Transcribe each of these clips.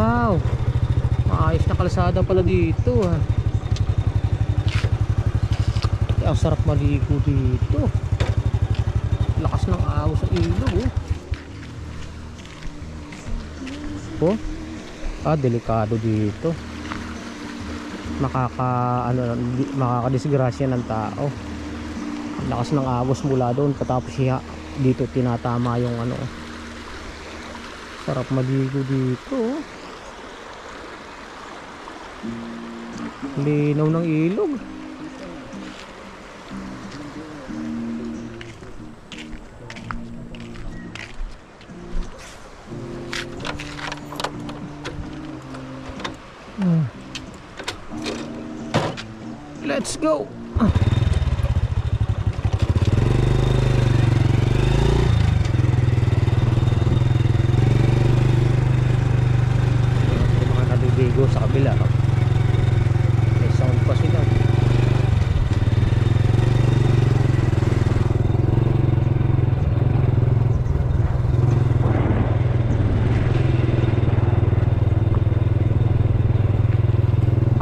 Wow, maayos na kalsada pala dito ha. Ang sarap maligo dito. Lakas ng ahos sa ilog oh. Delikado dito. Makakadisgrasya ng tao. Lakas ng ahos mula doon patapos siya dito tinatama yung ano. Sarap maligo dito oh. Linaw ng ilog. Let's go. Mga naliligo sa kabila no? May sound pa sila.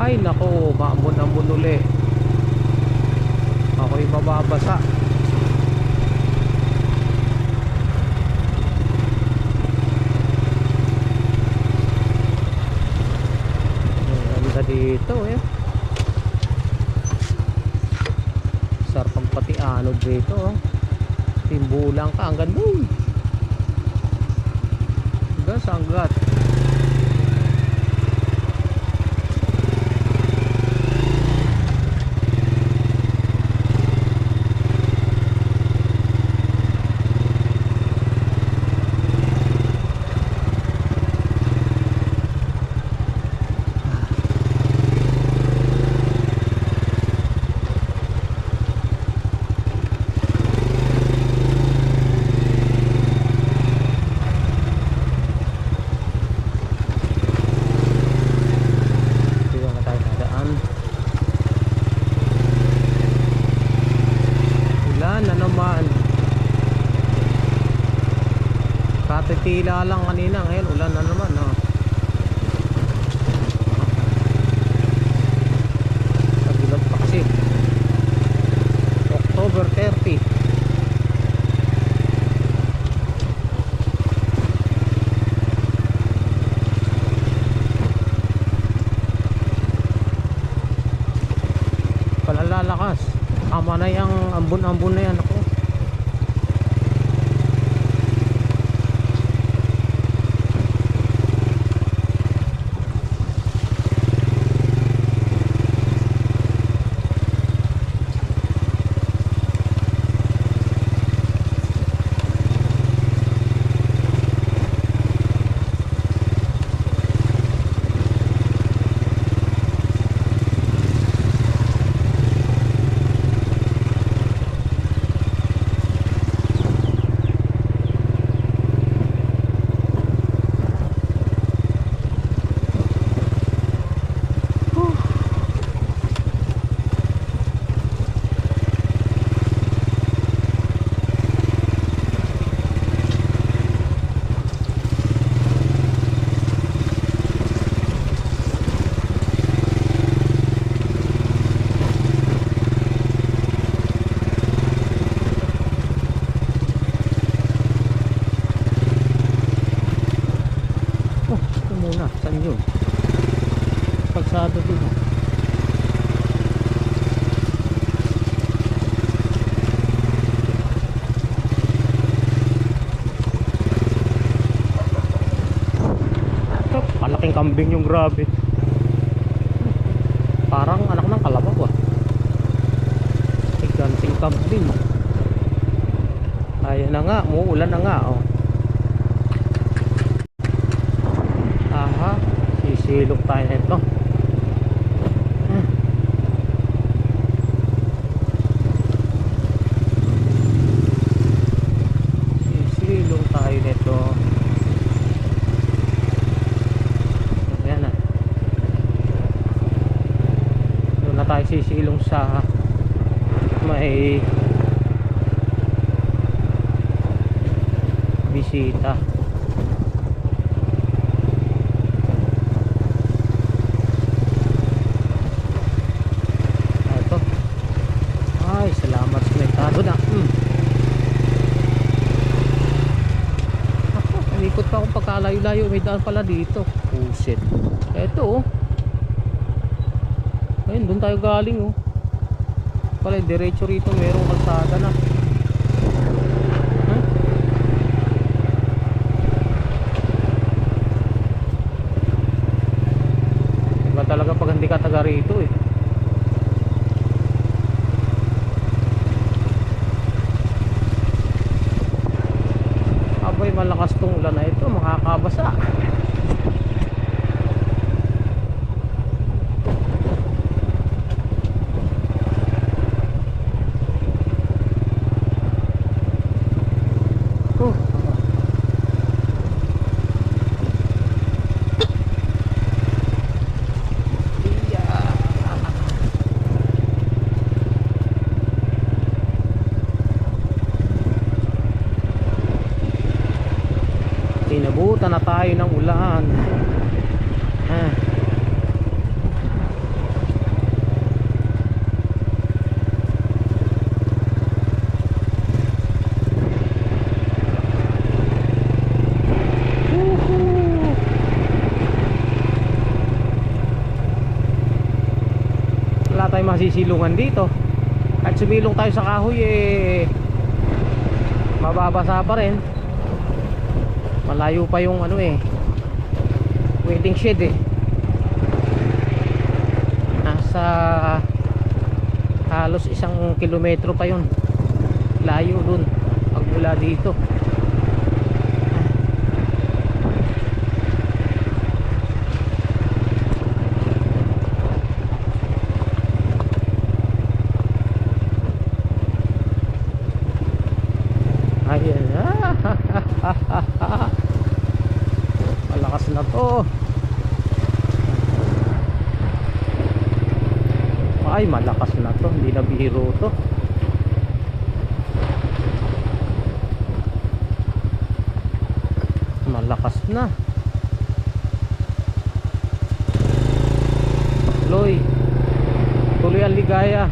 Ay nako, maambon-ambon uli. Ako'y mababasa. Ganda dito eh. Sarap ang pati anod dito oh. Timbulang ka, ang ganda eh. Hanggang sa hanggat. Tila lang kanina, ngayon ulan na naman oh. Nagulat pa kasi October 30. Palalalakas. Ama na yung ambon-ambon na yan ako. Kalsada din malaking kambing yung grabe. Parang anak ng kalabaw ah. Giganting kambing. Ayan na nga, muulan na nga oh. Aha, sisilok tayo nito. Sisilong tayo nito. Ayan na. Doon na tayo sisilong sa may bisita. kala ko pagkalayo-layo may daan pala dito. Pusit. Eto oh. Ayun, doon tayo galing oh. Pala diretso rito merong kalsada na. Huh? Iba talaga pag hindi ka taga rito eh. Abay, malakas tong ulan na ito, makakabasa. Inabutan na tayo ng ulan. Wala tayong masisilungan dito. At sumilong tayo sa kahoy eh, mababasa pa rin. Malayo pa yung ano eh, waiting shed eh. Nasa halos 1 kilometro pa yun. Layo dun pag mula dito. Ayan na. Malakas na to. Ay, malakas na to. Hindi na biro to. Malakas na. Tuloy. Tuloy ang ligaya.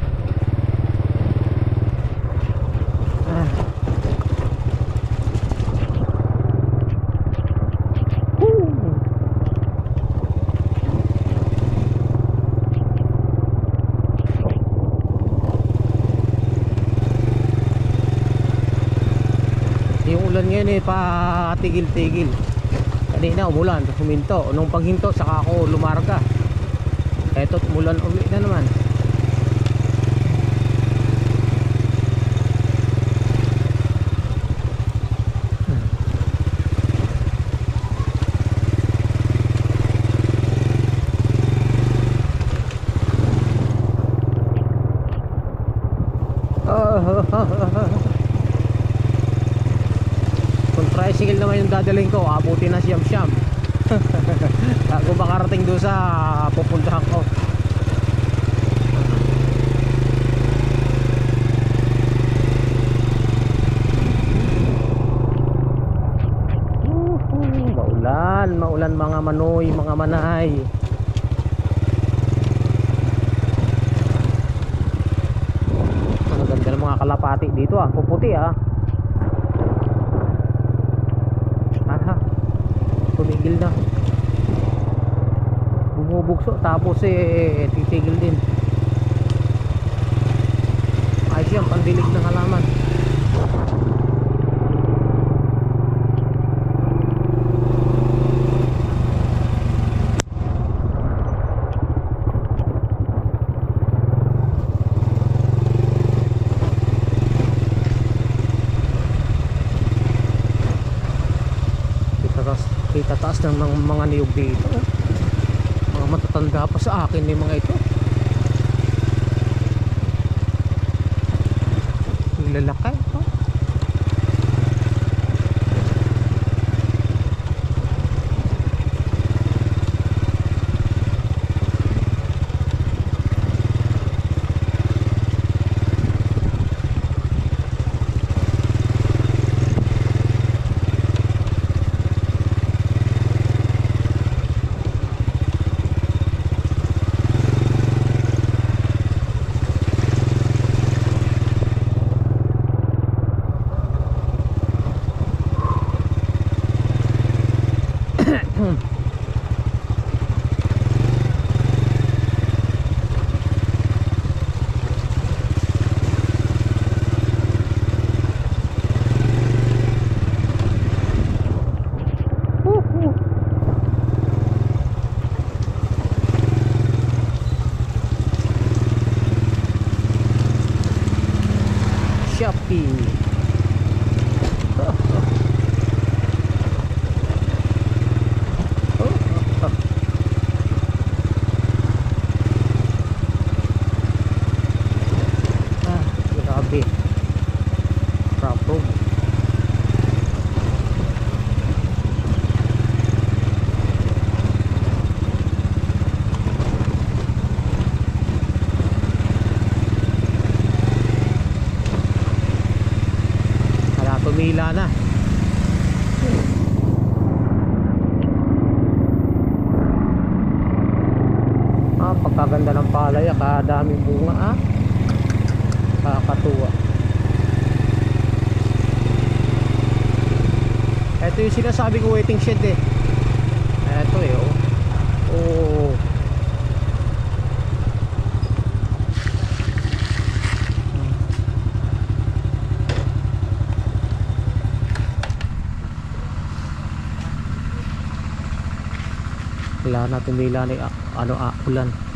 Yung ulan ngayon eh patigil-tigil. Kanina umulan, huminto. Nung paghinto saka ako lumarga. Eto umulan uli na naman. Kung tricycle naman yung dadalhin ko, abutin na siyam-siyam. Bago makarating doon sa pupuntahan ko. Maulan mga manoy, mga manay. Ang ganda ng mga kalapati dito ah, puputi ah. Tumigil na, bumubugso tapos eh titigil din. Ayos yan, pandilig ng halaman. Tataas ng mga niyog dito. Mga matatanda pa sa akin yung mga ito. Lalaki ito. tumila na. Pagkaganda ng palaya, kadaming bunga kakatuwa. Ito yung sinasabi ko waiting shed eh. Ito eh oh. Wala na tumila na ulan.